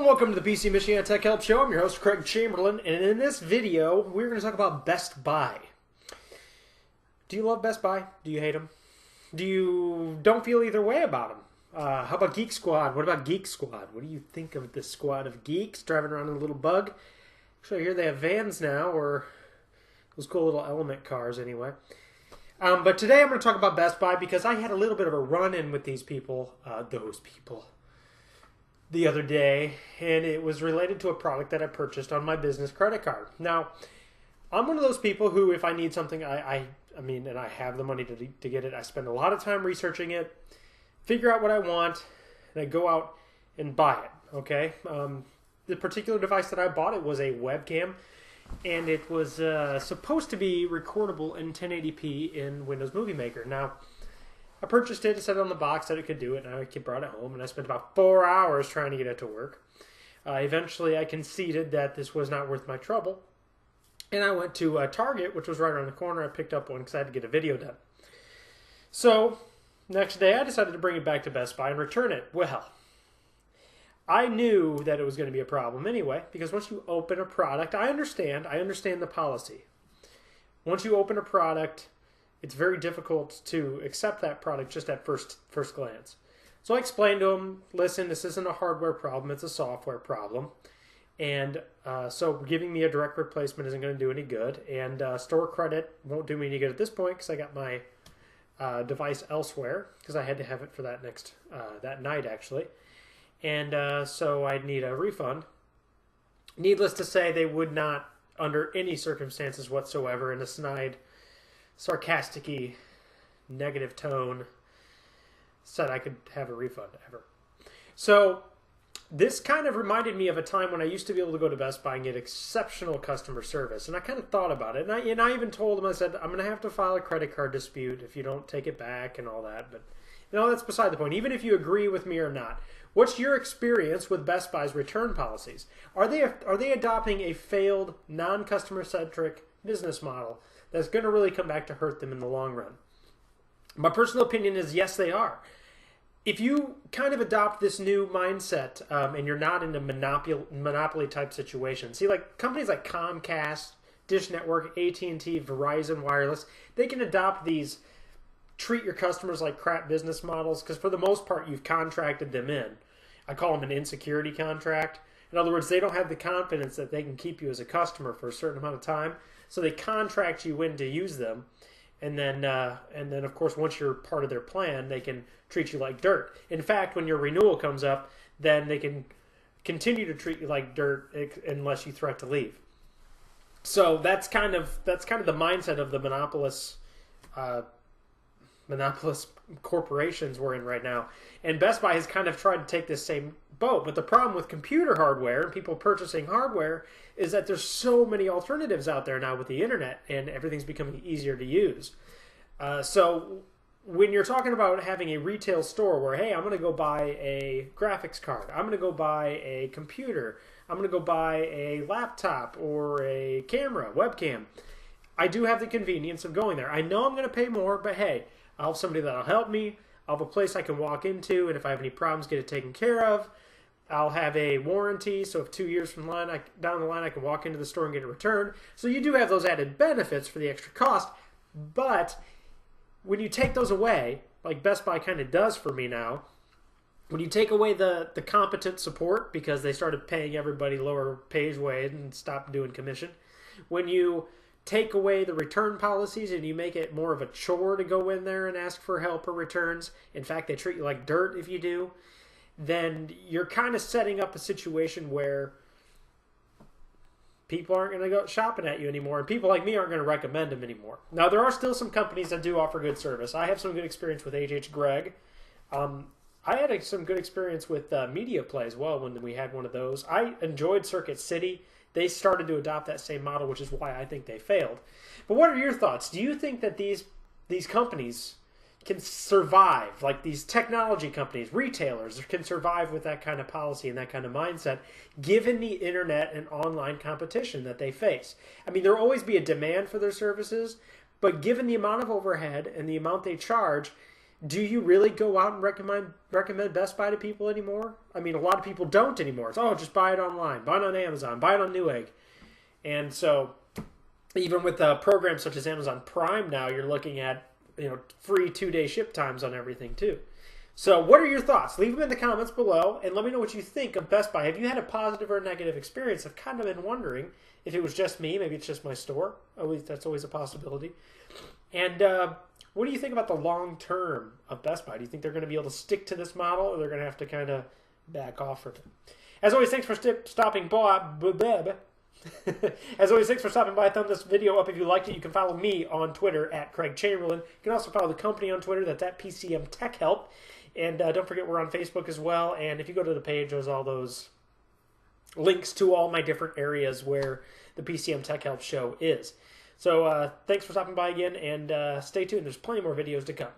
welcome to the PC Michigan Tech Help Show. I'm your host, Craig Chamberlain, and in this video, we're going to talk about Best Buy. Do you love Best Buy? Do you hate them? Do you don't feel either way about them? How about Geek Squad? What about Geek Squad? What do you think of this squad of geeks driving around in a little bug? Actually, I hear they have vans now, or those cool little Element cars anyway. But today I'm going to talk about Best Buy because I had a little bit of a run-in with these people, the other day, and it was related to a product that I purchased on my business credit card. Now, I'm one of those people who, if I need something, I mean, and I have the money to get it, I spend a lot of time researching it, figure out what I want, and I go out and buy it, okay? The particular device that I bought, it was a webcam, and it was supposed to be recordable in 1080p in Windows Movie Maker. Now, I purchased it, it said on the box that it could do it, and I brought it home, and I spent about 4 hours trying to get it to work. Eventually, I conceded that this was not worth my trouble, and I went to Target, which was right around the corner. I picked up one because I had to get a video done. So, next day, I decided to bring it back to Best Buy and return it. Well, I knew that it was going to be a problem anyway, because once you open a product, I understand the policy. Once you open a product, it's very difficult to accept that product just at first glance. So I explained to him, listen, this isn't a hardware problem, it's a software problem. And so giving me a direct replacement isn't going to do any good. And store credit won't do me any good at this point because I got my device elsewhere because I had to have it for that that night, actually. And so I'd need a refund. Needless to say, they would not, under any circumstances whatsoever, in a snide, sarcastic-y, negative tone, said I could have a refund ever. So this kind of reminded me of a time when I used to be able to go to Best Buy and get exceptional customer service. And I kind of thought about it. And I even told them, I said, I'm going to have to file a credit card dispute if you don't take it back and all that. But that's beside the point. Even if you agree with me or not, what's your experience with Best Buy's return policies? Are they adopting a failed, non-customer-centric business model that's going to really come back to hurt them in the long run? My personal opinion is yes, they are. If you kind of adopt this new mindset and you're not in a monopoly type situation, see, like companies like Comcast, Dish Network, AT&T, Verizon Wireless, they can adopt these treat your customers like crap business models because for the most part you've contracted them in. I call them an insecurity contract. In other words, they don't have the confidence that they can keep you as a customer for a certain amount of time, so they contract you in to use them. And then of course, once you're part of their plan, they can treat you like dirt. In fact, when your renewal comes up, then they can continue to treat you like dirt unless you threat to leave. So that's kind of the mindset of the monopolist corporations we're in right now. And Best Buy has kind of tried to take this same boat. But the problem with computer hardware and people purchasing hardware is that there's so many alternatives out there now with the internet, and everything's becoming easier to use. So when you're talking about having a retail store where, hey, I'm going to go buy a graphics card, I'm going to go buy a computer, I'm going to go buy a laptop or a camera, webcam, I do have the convenience of going there. I know I'm going to pay more, but hey, I'll have somebody that'll help me. I'll have a place I can walk into, and if I have any problems, get it taken care of. I'll have a warranty, so if 2 years down the line, I can walk into the store and get it returned. So you do have those added benefits for the extra cost, but when you take those away, like Best Buy kind of does for me now, when you take away the competent support because they started paying everybody lower page wage and stopped doing commission, when you take away the return policies and you make it more of a chore to go in there and ask for help or returns, in fact, they treat you like dirt if you do, then you're kind of setting up a situation where people aren't going to go shopping at you anymore, and people like me aren't going to recommend them anymore. Now, there are still some companies that do offer good service. I have some good experience with H.H. Gregg. I had some good experience with Media Play as well when we had one of those. I enjoyed Circuit City. They started to adopt that same model, which is why I think they failed. But what are your thoughts? Do you think that these companies can survive, like these technology companies, retailers, can survive with that kind of policy and that kind of mindset, given the internet and online competition that they face? I mean, there'll always be a demand for their services, but given the amount of overhead and the amount they charge, Do you really go out and recommend Best Buy to people anymore? I mean, a lot of people don't anymore. It's, oh, just buy it online, buy it on Amazon, buy it on Newegg. And so even with programs such as Amazon Prime now, you're looking at free 2-day ship times on everything too. So what are your thoughts? Leave them in the comments below and let me know what you think of Best Buy. Have you had a positive or a negative experience? I've kind of been wondering if it was just me. Maybe it's just my store. That's always a possibility. And what do you think about the long term of Best Buy? Do you think they're going to be able to stick to this model, or they're going to have to kind of back off from it? As always, thanks for stopping by. As always, thanks for stopping by. Thumb this video up if you liked it. You can follow me on Twitter at Craig Chamberlain. You can also follow the company on Twitter. That's at PCM Tech Help. And don't forget, we're on Facebook as well. And if you go to the page, there's all those links to all my different areas where the PCM Tech Help show is. So thanks for stopping by again, and stay tuned. There's plenty more videos to come.